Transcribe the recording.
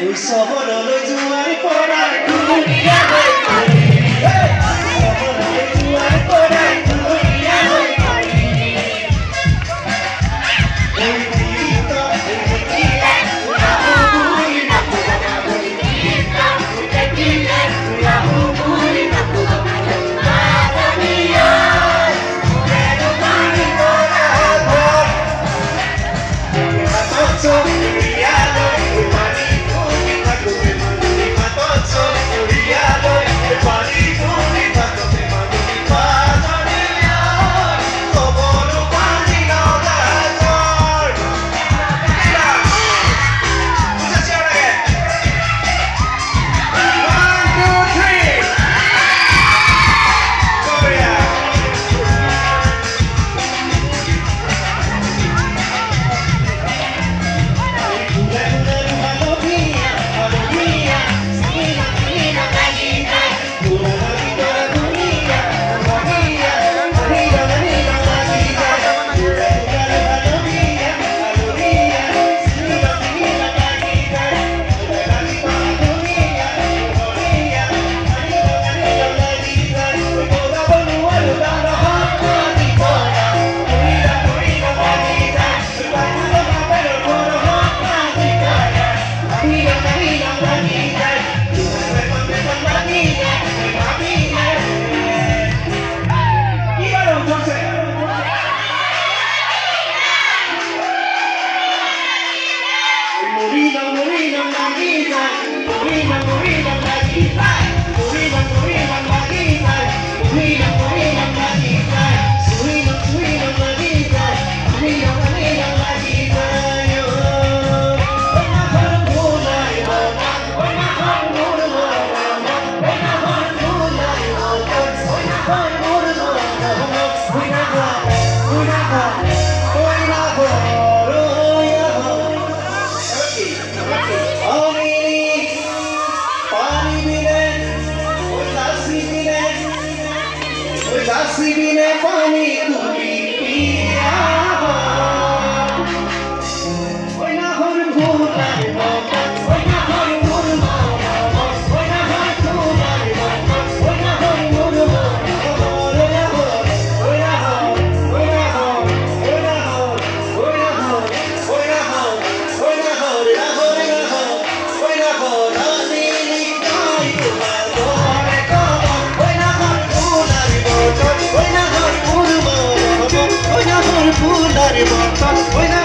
Usaharono jual koran dunia hoi kori. Usaharono jual koran dunia hoi kori. Hoi kita, hoi kita, hubungi aku dengan hoi kita, hoi kita, hubungi aku dengan dunia. Menemani koran, matotso riado. Lasi bine pani tumi piya oi na hor bhula oi na hor murma oi na hor tuma oi na hor murma oi na hor oi na hor oi na hor oi na hor oi na hor oi na hor oi na hor na hor na hor oi na hor ani ni kai tuma dore ko oi na hor bhula oi na hor purma oi na hor purna re bata oi na